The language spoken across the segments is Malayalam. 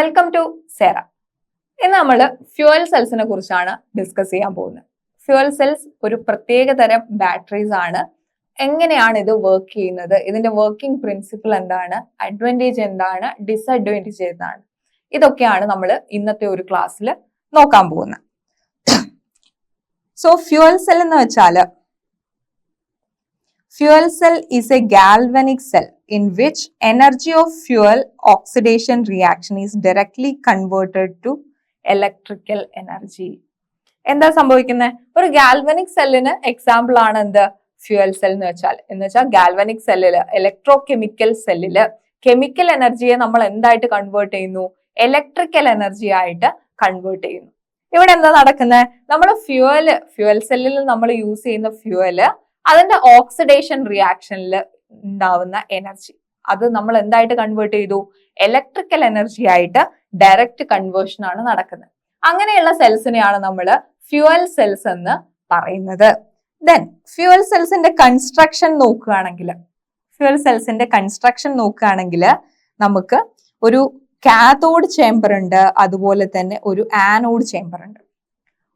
Welcome to Sera. ഇന്ന് നമ്മൾ ഫ്യൂവൽ സെൽസിനെ കുറിച്ചാണ് ഡിസ്കസ് ചെയ്യാൻ പോകുന്നത്. ഫ്യൂവൽ സെൽസ് ഒരു പ്രത്യേക തരം ബാറ്ററീസ് ആണ്. എങ്ങനെയാണ് ഇത് വർക്ക് ചെയ്യുന്നത്, ഇതിന്റെ വർക്കിംഗ് പ്രിൻസിപ്പിൾ എന്താണ്, അഡ്വാൻറ്റേജ് എന്താണ്, ഡിസഡ്വാൻറ്റേജ് എന്താണ്, ഇതൊക്കെയാണ് നമ്മൾ ഇന്നത്തെ ഒരു ക്ലാസ്സിൽ നോക്കാൻ പോകുന്നത്. സോ ഫ്യൂവൽ സെൽ എന്ന് വെച്ചാല് fuel cell is a galvanic cell in which energy of fuel oxidation reaction is directly converted to electrical energy. എന്താ സംഭവിക്കുന്നത്? ഒരു ഗാൽവനിക് സെല്ലിന് എക്സാമ്പിൾ ആണ് എന്ത്? ഫ്യൂവൽ സെൽ എന്ന് വെച്ചാൽ ഗാൽവനിക് സെല്ലില്, ഇലക്ട്രോ കെമിക്കൽ സെല്ലില് കെമിക്കൽ എനർജിയെ നമ്മൾ എന്തായിട്ട് കൺവേർട്ട് ചെയ്യുന്നു? ഇലക്ട്രിക്കൽ എനർജി ആയിട്ട് കൺവേർട്ട് ചെയ്യുന്നു. ഇവിടെ എന്താ നടക്കുന്നത്? നമ്മൾ ഫ്യൂവൽ സെല്ലിൽ നമ്മൾ യൂസ് ചെയ്യുന്ന ഫ്യൂവല് അതിന്റെ ഓക്സിഡേഷൻ റിയാക്ഷനിൽ ഉണ്ടാവുന്ന എനർജി അത് നമ്മൾ എന്തായിട്ട് കൺവേർട്ട് ചെയ്തു? ഇലക്ട്രിക്കൽ എനർജി ആയിട്ട് ഡയറക്റ്റ് കൺവേർഷൻ ആണ് നടക്കുന്നത്. അങ്ങനെയുള്ള സെൽസിനെയാണ് നമ്മൾ ഫ്യൂവൽ സെൽസ് എന്ന് പറയുന്നത്. ദെൻ ഫ്യൂവൽ സെൽസിന്റെ കൺസ്ട്രക്ഷൻ നോക്കുകയാണെങ്കിൽ നമുക്ക് ഒരു കാഥോഡ് ചേംബർ ഉണ്ട്, അതുപോലെ തന്നെ ഒരു ആനോഡ് ചേംബർ ഉണ്ട്.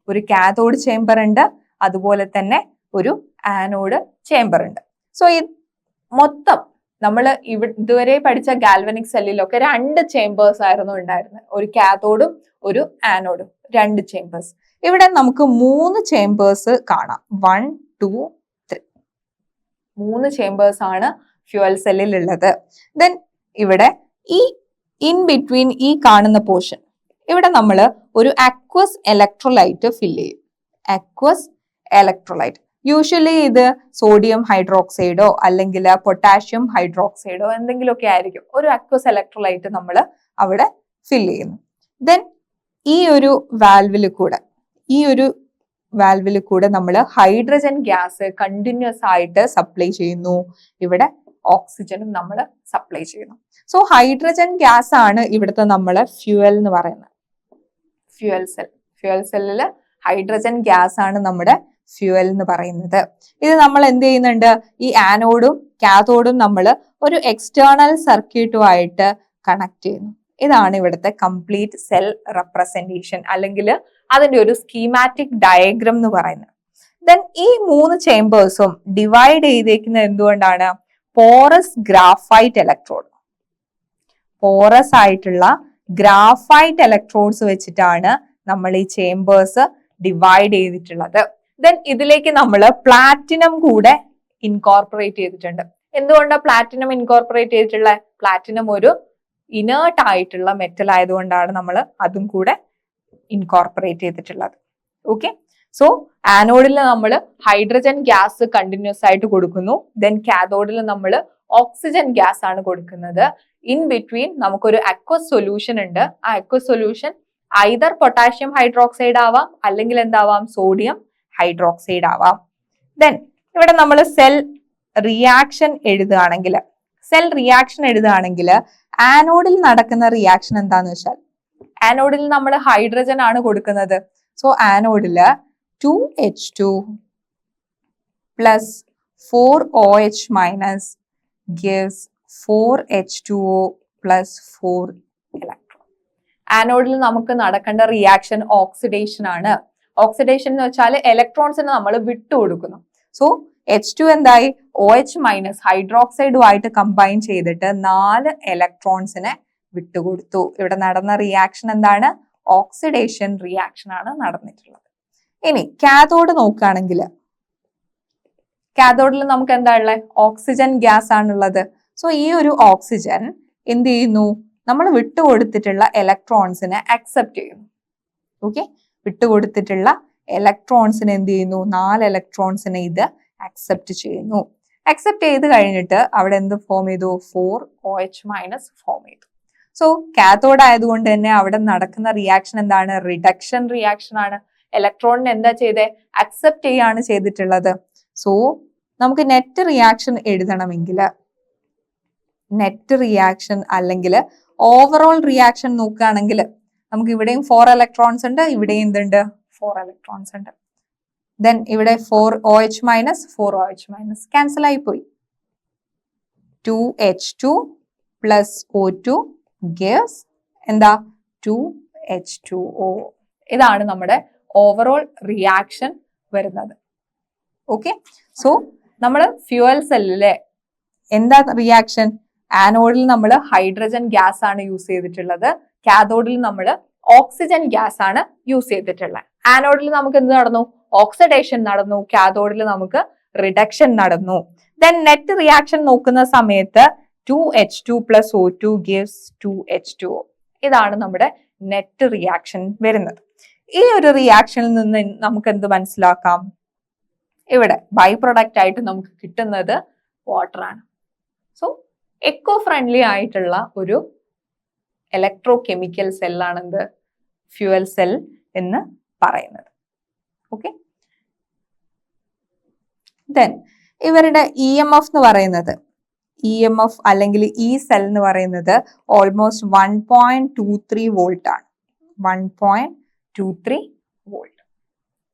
ഒരു കാഥോഡ് ചേംബർ ഉണ്ട്, അതുപോലെ തന്നെ ഒരു ആനോഡ് ചേംബർ ഉണ്ട്. സോ ഈ മൊത്തം നമ്മൾ ഇതുവരെ പഠിച്ച ഗാൽവനിക് സെല്ലിലൊക്കെ 2 ചേംബേഴ്സ് ആയിരുന്നു ഉണ്ടായിരുന്നത്. ഒരു കാഥോഡും ഒരു ആനോഡും, 2 ചേംബേഴ്സ്. ഇവിടെ നമുക്ക് 3 ചേംബേഴ്സ് കാണാം. 1, 2, 3 3 ചേംബേഴ്സ് ആണ് ഫ്യൂവൽ സെല്ലിൽ ഉള്ളത്. ദെൻ ഇവിടെ ഈ ഇൻ ബിറ്റ്വീൻ ഈ കാണുന്ന പോർഷൻ, ഇവിടെ നമ്മൾ ഒരു അക്വസ് ഇലക്ട്രോലൈറ്റ് ഫില്ല് ചെയ്യും. അക്വസ് ഇലക്ട്രോലൈറ്റ് യൂഷ്വലി ഇത് സോഡിയം ഹൈഡ്രോക്സൈഡോ അല്ലെങ്കിൽ പൊട്ടാഷ്യം ഹൈഡ്രോക്സൈഡോ എന്തെങ്കിലുമൊക്കെ ആയിരിക്കും. ഒരു അക്വസ് ഇലക്ട്രോലൈറ്റ് നമ്മൾ അവിടെ ഫില്ല് ചെയ്യുന്നു. ദെൻ ഈ ഒരു വാൽവിൽ കൂടെ നമ്മൾ ഹൈഡ്രജൻ ഗ്യാസ് കണ്ടിന്യൂസ് ആയിട്ട് സപ്ലൈ ചെയ്യുന്നു. ഇവിടെ ഓക്സിജനും നമ്മൾ സപ്ലൈ ചെയ്യുന്നു. സോ ഹൈഡ്രജൻ ഗ്യാസ് ആണ് ഇവിടുത്തെ നമ്മളെ ഫ്യൂവൽ എന്ന് പറയുന്നത്. ഫ്യൂവൽ സെല്ലില് ഹൈഡ്രജൻ ഗ്യാസ് ആണ് നമ്മുടെ ഫ്യൂവൽ എന്ന് പറയുന്നത്. ഇത് നമ്മൾ എന്ത് ചെയ്യുന്നുണ്ട്? ഈ ആനോഡും കാഥോഡും നമ്മൾ ഒരു എക്സ്റ്റേണൽ സർക്യൂട്ടുമായിട്ട് കണക്ട് ചെയ്യുന്നു. ഇതാണ് ഇവിടുത്തെ കംപ്ലീറ്റ് സെൽ റെപ്രസെന്റേഷൻ, അല്ലെങ്കിൽ അതിന്റെ ഒരു സ്കീമാറ്റിക് ഡയഗ്രം എന്ന് പറയുന്നത്. ദെൻ ഈ 3 ചേംബേഴ്സും ഡിവൈഡ് ചെയ്തേക്കുന്നത് എന്തുകൊണ്ടാണ്? Porous graphite electrode. പോറസ് ആയിട്ടുള്ള ഗ്രാഫൈറ്റ് ഇലക്ട്രോഡ്സ് വെച്ചിട്ടാണ് നമ്മൾ ഈ ചേംബേഴ്സ് ഡിവൈഡ് ചെയ്തിട്ടുള്ളത്. ദെൻ ഇതിലേക്ക് നമ്മൾ പ്ലാറ്റിനം കൂടെ ഇൻകോർപ്പറേറ്റ് ചെയ്തിട്ടുണ്ട്. എന്തുകൊണ്ടാണ് പ്ലാറ്റിനം ഇൻകോർപ്പറേറ്റ് ചെയ്തിട്ടുള്ളത്? പ്ലാറ്റിനം ഒരു ഇനേർട്ട് ആയിട്ടുള്ള മെറ്റൽ ആയതുകൊണ്ടാണ് നമ്മൾ അതും കൂടെ ഇൻകോർപ്പറേറ്റ് ചെയ്തിട്ടുള്ളത്. ഓക്കെ, സോ ആനോഡിൽ നമ്മൾ ഹൈഡ്രജൻ ഗ്യാസ് കണ്ടിന്യൂസ് ആയിട്ട് കൊടുക്കുന്നു. ദെൻ കാഥോഡിൽ നമ്മൾ ഓക്സിജൻ ഗ്യാസ് ആണ് കൊടുക്കുന്നത്. ഇൻ ബിറ്റ്വീൻ നമുക്കൊരു അക്വസ് സൊല്യൂഷൻ ഉണ്ട്. ആ aqueous solution either potassium hydroxide ആവാം, അല്ലെങ്കിൽ എന്താവാം? സോഡിയം ഹൈഡ്രോക്സൈഡ് ആവാം. ദെൻ ഇവിടെ നമ്മൾ സെൽ റിയാക്ഷൻ എഴുതുകയാണെങ്കിൽ ആനോഡിൽ നടക്കുന്ന റിയാക്ഷൻ എന്താന്ന് വെച്ചാൽ, ആനോഡിൽ നമ്മൾ ഹൈഡ്രജൻ ആണ് കൊടുക്കുന്നത്. സോ ആനോഡില് 2H2 plus 4OH minus gives 4H2O plus 4 electron. ആനോഡിൽ നമുക്ക് നടക്കേണ്ട റിയാക്ഷൻ ഓക്സിഡേഷൻ ആണ്. ഓക്സിഡേഷൻ എന്ന് വെച്ചാൽ ഇലക്ട്രോൺസിനെ നമ്മൾ വിട്ടുകൊടുക്കുന്നു. സോ H2 എന്തായി? OH മൈനസ് ഹൈഡ്രോക്സൈഡുമായിട്ട് കമ്പൈൻ ചെയ്തിട്ട് 4 ഇലക്ട്രോൺസിനെ വിട്ടുകൊടുത്തു. ഇവിടെ നടന്ന റിയാക്ഷൻ എന്താണ്? ഓക്സിഡേഷൻ റിയാക്ഷൻ ആണ് നടന്നിട്ടുള്ളത്. ഇനി കാഥോഡ് നോക്കുകയാണെങ്കിൽ, കാഥോഡിൽ നമുക്ക് എന്താ ഉള്ളത്? ഓക്സിജൻ ഗ്യാസ് ആണുള്ളത്. സോ ഈ ഒരു ഓക്സിജൻ എന്ത് ചെയ്യുന്നു? നമ്മൾ വിട്ടുകൊടുത്തിട്ടുള്ള ഇലക്ട്രോൺസിനെ അക്സെപ്റ്റ് ചെയ്യുന്നു. ഓക്കെ, വിട്ടുകൊടുത്തിട്ടുള്ള ഇലക്ട്രോൺസിനെ എന്ത് ചെയ്യുന്നു? 4 ഇലക്ട്രോൺസിനെ ഇത് അക്സെപ്റ്റ് ചെയ്യുന്നു. അക്സെപ്റ്റ് ചെയ്ത് കഴിഞ്ഞിട്ട് അവിടെ എന്ത് ഫോം ചെയ്തു? 4OH മൈനസ് ഫോം ചെയ്തു. സോ കാഥോഡ് ആയതുകൊണ്ട് തന്നെ അവിടെ നടക്കുന്ന റിയാക്ഷൻ എന്താണ്? റിഡക്ഷൻ റിയാക്ഷൻ ആണ്. ഇലക്ട്രോണിനെ എന്താ ചെയ്തേ? അക്സെപ്റ്റ് ചെയ്യാണ് ചെയ്തിട്ടുള്ളത്. സോ നമുക്ക് നെറ്റ് റിയാക്ഷൻ എഴുതണമെങ്കിൽ, നെറ്റ് റിയാക്ഷൻ അല്ലെങ്കിൽ ഓവറോൾ റിയാക്ഷൻ നോക്കുകയാണെങ്കിൽ നമുക്ക് ഇവിടെയും 4 ഇലക്ട്രോൺസ് ഉണ്ട്, ഇവിടെയും എന്തുണ്ട്? 4 ഇലക്ട്രോൺസ് ഉണ്ട്. ദെൻ ഇവിടെ 4OH minus 4OH minus cancel ആയി പോയി. 2H2 plus O2 gives എന്താ? 2H2O. ഇതാണ് നമ്മുടെ ഓവറോൾ റിയാക്ഷൻ വരുന്നത്. ഓക്കെ, സോ നമ്മൾ ഫ്യൂവൽ സെല്ലിലെ എന്താ റിയാക്ഷൻ? ആനോഡിൽ നമ്മൾ ഹൈഡ്രജൻ ഗ്യാസ് ആണ് യൂസ് ചെയ്തിട്ടുള്ളത്, കാഥോഡിൽ നമ്മൾ ഓക്സിജൻ ഗ്യാസ് ആണ് യൂസ് ചെയ്തിട്ടുള്ളത്. ആനോഡിൽ നമുക്ക് എന്ത് നടന്നു? ഓക്സിഡേഷൻ നടന്നു. കാഥോഡിൽ നമുക്ക് റിഡക്ഷൻ നടന്നു. ദെൻ നെറ്റ് റിയാക്ഷൻ നോക്കുന്ന സമയത്ത് 2H2 plus O2 gives 2H2O. ഇതാണ് നമ്മുടെ നെറ്റ് റിയാക്ഷൻ വരുന്നത്. ഈ ഒരു റിയാക്ഷനിൽ നിന്ന് നമുക്ക് എന്ത് മനസ്സിലാക്കാം? ഇവിടെ ബൈ പ്രൊഡക്റ്റ് ആയിട്ട് നമുക്ക് കിട്ടുന്നത് വാട്ടർ ആണ്. സോ എക്കോ ഫ്രണ്ട്ലി ആയിട്ടുള്ള ഒരു ഇലക്ട്രോ കെമിക്കൽ സെല്ലാണ് എന്ത്? ഫ്യൂവൽ സെൽ എന്ന് പറയുന്നത്. ഓക്കെ, ദെൻ ഇവരുടെ EMF എന്ന് പറയുന്നത്, EMF അല്ലെങ്കിൽ ഈ സെൽ എന്ന് പറയുന്നത് ഓൾമോസ്റ്റ് 1.23 വോൾട്ട് ആണ്. 1.23 വോൾട്ട്.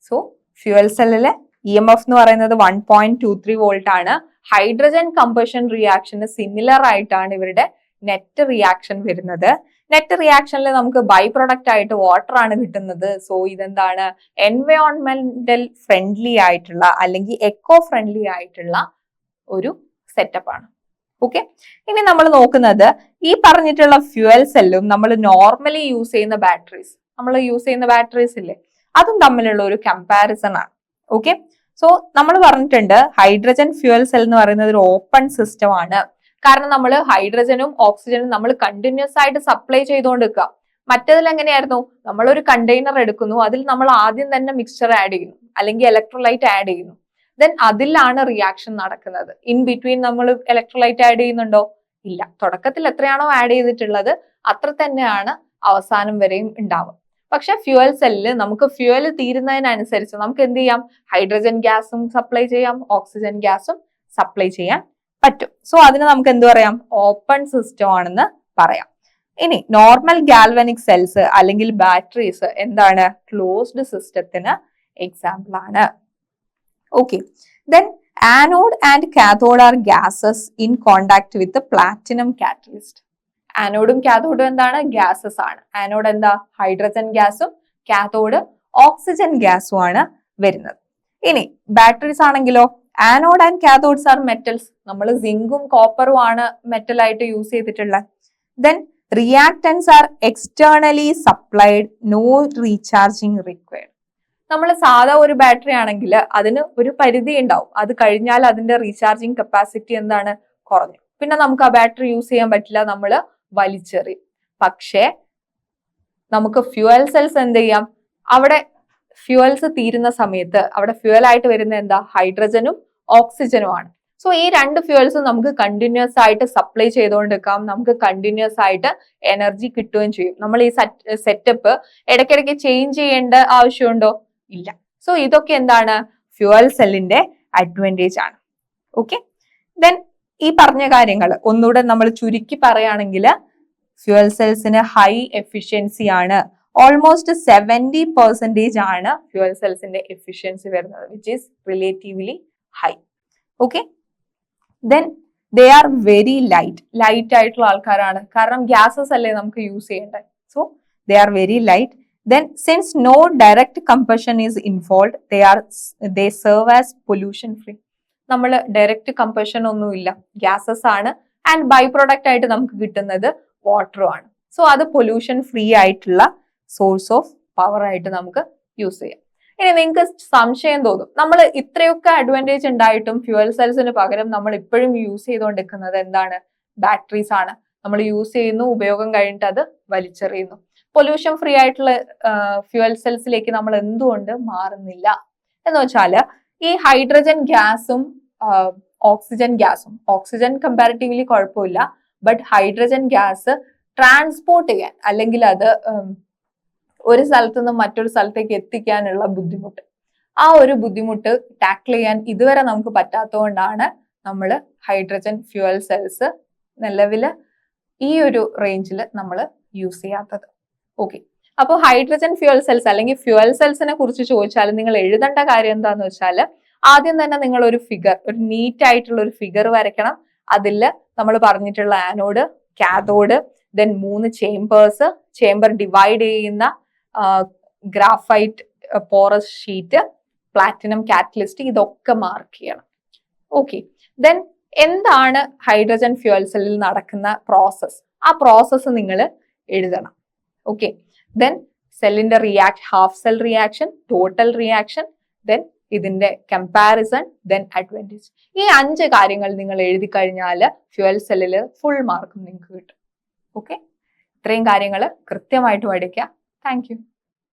സോ ഫ്യൂവൽ സെല്ലിലെ EMF എന്ന് പറയുന്നത് 1.23 വോൾട്ട് ആണ്. ഹൈഡ്രജൻ കമ്പഷൻ റിയാക്ഷന് സിമിലർ ആയിട്ടാണ് ഇവരുടെ നെറ്റ് റിയാക്ഷൻ വരുന്നത്. നെറ്റ് റിയാക്ഷനിൽ നമുക്ക് ബൈ പ്രൊഡക്റ്റ് ആയിട്ട് വാട്ടർ ആണ് കിട്ടുന്നത്. സോ ഇതെന്താണ്? എൻവയോൺമെന്റൽ ഫ്രണ്ട്ലി ആയിട്ടുള്ള അല്ലെങ്കിൽ എക്കോ ഫ്രണ്ട്ലി ആയിട്ടുള്ള ഒരു സെറ്റപ്പ് ആണ്. ഓക്കെ, ഇനി നമ്മൾ നോക്കുന്നത് ഈ പറഞ്ഞിട്ടുള്ള ഫ്യൂവൽ സെല്ലും നമ്മൾ നോർമലി യൂസ് ചെയ്യുന്ന ബാറ്ററീസ് ഇല്ലേ, അതും തമ്മിലുള്ള ഒരു കമ്പാരിസൺ ആണ്. ഓക്കെ, സോ നമ്മൾ പറഞ്ഞിട്ടുണ്ട് ഹൈഡ്രജൻ ഫ്യൂവൽ സെൽ എന്ന് പറയുന്നത് ഒരു ഓപ്പൺ സിസ്റ്റം ആണ്. കാരണം നമ്മൾ ഹൈഡ്രജനും ഓക്സിജനും നമ്മൾ കണ്ടിന്യൂസ് ആയിട്ട് സപ്ലൈ ചെയ്തുകൊണ്ടിരിക്കുക. മറ്റേതിൽ എങ്ങനെയായിരുന്നു? നമ്മളൊരു കണ്ടെയ്നർ എടുക്കുന്നു, അതിൽ നമ്മൾ ആദ്യം തന്നെ മിക്സ്ചർ ആഡ് ചെയ്യുന്നു അല്ലെങ്കിൽ ഇലക്ട്രോലൈറ്റ് ആഡ് ചെയ്യുന്നു. ദെൻ അതിലാണ് റിയാക്ഷൻ നടക്കുന്നത്. ഇൻ ബിറ്റ്വീൻ നമ്മൾ ഇലക്ട്രോലൈറ്റ് ആഡ് ചെയ്യുന്നുണ്ടോ? ഇല്ല. തുടക്കത്തിൽ എത്രയാണോ ആഡ് ചെയ്തിട്ടുള്ളത് അത്ര തന്നെയാണ് അവസാനം വരെയും ഉണ്ടാവുക. പക്ഷെ ഫ്യൂവൽ സെല്ലിൽ നമുക്ക് ഫ്യൂവൽ തീരുന്നതിനനുസരിച്ച് നമുക്ക് എന്ത് ചെയ്യാം? ഹൈഡ്രജൻ ഗ്യാസും സപ്ലൈ ചെയ്യാം, ഓക്സിജൻ ഗ്യാസും സപ്ലൈ ചെയ്യാൻ പറ്റും. സോ അതിന് നമുക്ക് എന്ത് പറയാം? ഓപ്പൺ സിസ്റ്റം ആണെന്ന് പറയാം. ഇനി നോർമൽ ഗാൽവനിക് സെൽസ് അല്ലെങ്കിൽ ബാറ്ററീസ് എന്താണ്? ക്ലോസ്ഡ് സിസ്റ്റത്തിന് എക്സാമ്പിൾ ആണ്. Okay, then anode and cathode are gases in contact with platinum catalyst. ആനോഡും കാഥോഡും എന്താണ്? ഗ്യാസസ് ആണ്. ആനോഡ് എന്താ? ഹൈഡ്രജൻ ഗ്യാസും, കാഥോഡ് ഓക്സിജൻ ഗ്യാസും ആണ് വരുന്നത്. ഇനി ബാറ്ററീസ് ആണെങ്കിലോ anode and cathodes are metals. നമ്മൾ സിങ്കും കോപ്പറും ആണ് മെറ്റൽ ആയിട്ട് യൂസ് ചെയ്തിട്ടുള്ളത്. Then reactants are externally supplied, no recharging required. നമ്മൾ സാധാ ഒരു ബാറ്ററി ആണെങ്കിൽ അതിന് ഒരു പരിധി ഉണ്ടാവും. അത് കഴിഞ്ഞാൽ അതിന്റെ റീചാർജിങ് കപ്പാസിറ്റി എന്താണ്? കുറഞ്ഞു. പിന്നെ നമുക്ക് ആ ബാറ്ററി യൂസ് ചെയ്യാൻ പറ്റില്ല, നമ്മൾ വലിച്ചെറിയും. പക്ഷേ നമുക്ക് ഫ്യൂവൽ സെൽസ് എന്ത് ചെയ്യാം? അവിടെ ഫ്യൂവൽസ് തീരുന്ന സമയത്ത് അവിടെ ഫ്യൂവൽ ആയിട്ട് വരുന്ന എന്താ? ഹൈഡ്രജനും ഓക്സിജനും ആണ്. സോ ഈ രണ്ട് ഫ്യൂവൽസും നമുക്ക് കണ്ടിന്യൂസ് ആയിട്ട് സപ്ലൈ ചെയ്തുകൊണ്ടിരിക്കാം. നമുക്ക് കണ്ടിന്യൂസ് ആയിട്ട് എനർജി കിട്ടുകയും ചെയ്യും. നമ്മൾ ഈ സെറ്റപ്പ് ഇടയ്ക്കിടയ്ക്ക് ചേഞ്ച് ചെയ്യേണ്ട ആവശ്യമുണ്ടോ? ഇല്ല. സോ ഇതൊക്കെ എന്താണ്? ഫ്യൂവൽ സെല്ലിന്റെ അഡ്വാൻറ്റേജ് ആണ്. ഓക്കെ, ദെൻ ഈ പറഞ്ഞ കാര്യങ്ങൾ ഒന്നുകൂടെ നമ്മൾ ചുരുക്കി പറയുകയാണെങ്കിൽ ഫ്യൂവൽ സെൽസിന് ഹൈ എഫിഷ്യൻസി ആണ്. ഓൾമോസ്റ്റ് 70% ആണ് ഫ്യൂവൽ സെൽസിന്റെ എഫിഷ്യൻസി വരുന്നത്, which is relatively high. Okay, then they are very light ആയിട്ടുള്ള ആൾക്കാരാണ്. കാരണം ഗ്യാസസ് അല്ലേ നമുക്ക് യൂസ് ചെയ്യേണ്ടത്. So they are very light. Then since no direct combustion is involved, they serve as pollution free. നമ്മൾ ഡയറക്റ്റ് കമ്പഷൻ ഒന്നുമില്ല, ഗ്യാസസ് ആണ്. ആൻഡ് ബൈ പ്രൊഡക്റ്റ് ആയിട്ട് നമുക്ക് കിട്ടുന്നത് വാട്ടറും ആണ്. സോ അത് പൊല്യൂഷൻ ഫ്രീ ആയിട്ടുള്ള സോഴ്സ് ഓഫ് പവർ ആയിട്ട് നമുക്ക് യൂസ് ചെയ്യാം. ഇനി നിങ്ങൾക്ക് സംശയം തോന്നും, നമ്മൾ ഇത്രയൊക്കെ അഡ്വാൻറ്റേജ് ഉണ്ടായിട്ടും ഫ്യൂവൽ സെൽസിന് പകരം നമ്മൾ ഇപ്പോഴും യൂസ് ചെയ്തുകൊണ്ടിരിക്കുന്നത് എന്താണ്? ബാറ്ററീസ് ആണ്. നമ്മൾ യൂസ് ചെയ്യുന്നു, ഉപയോഗം കഴിഞ്ഞിട്ട് അത് വലിച്ചെറിയുന്നു. പൊല്യൂഷൻ ഫ്രീ ആയിട്ടുള്ള ഫ്യൂവൽ സെൽസിലേക്ക് നമ്മൾ എന്തുകൊണ്ട് മാറുന്നില്ല എന്ന് വെച്ചാൽ ഈ ഹൈഡ്രജൻ ഗ്യാസും ഓക്സിജൻ കമ്പാരിറ്റീവ്ലി കുഴപ്പമില്ല. ബട്ട് ഹൈഡ്രജൻ ഗ്യാസ് ട്രാൻസ്പോർട്ട് ചെയ്യാൻ അല്ലെങ്കിൽ അത് ഒരു സ്ഥലത്ത് നിന്ന് മറ്റൊരു സ്ഥലത്തേക്ക് എത്തിക്കാനുള്ള ബുദ്ധിമുട്ട്, ആ ഒരു ബുദ്ധിമുട്ട് ടാക്കിൾ ചെയ്യാൻ ഇതുവരെ നമുക്ക് പറ്റാത്തതുകൊണ്ടാണ് നമ്മൾ ഹൈഡ്രജൻ ഫ്യൂവൽ സെൽസ് നിലവിൽ ഈ ഒരു റേഞ്ചിൽ നമ്മൾ യൂസ് ചെയ്യാത്തത്. ഓക്കെ, അപ്പോൾ ഹൈഡ്രജൻ ഫ്യൂവൽ സെൽസ് അല്ലെങ്കിൽ ഫ്യൂവൽ സെൽസിനെ കുറിച്ച് ചോദിച്ചാൽ നിങ്ങൾ എഴുതേണ്ട കാര്യം എന്താന്ന് വെച്ചാൽ ആദ്യം തന്നെ നിങ്ങൾ ഒരു നീറ്റ് ആയിട്ടുള്ള ഒരു ഫിഗർ വരയ്ക്കണം. അതിൽ നമ്മൾ പറഞ്ഞിട്ടുള്ള anode, cathode, then 3 chambers, chamber divide ചെയ്യുന്ന graphite porous sheet, platinum catalyst, ഇതൊക്കെ മാർക്ക് ചെയ്യണം. ഓക്കെ, ദെൻ എന്താണ് ഹൈഡ്രജൻ ഫ്യൂവൽ സെല്ലിൽ നടക്കുന്ന പ്രോസസ്, ആ പ്രോസസ്സ് നിങ്ങൾ എഴുതണം. ഓക്കെ, ദെൻ സെല്ലിന്റെ half cell reaction, total reaction, then ഇതിന്റെ കമ്പാരിസൺ, ദെൻ അഡ്വാൻറ്റേജ്. ഈ 5 കാര്യങ്ങൾ നിങ്ങൾ എഴുതി കഴിഞ്ഞാൽ ഫ്യൂവൽ സെല്ലിൽ ഫുൾ മാർക്ക് നിങ്ങൾക്ക് കിട്ടും. ഓക്കെ, ഇത്രയും കാര്യങ്ങൾ കൃത്യമായിട്ട് പഠിക്കുക. Thank you.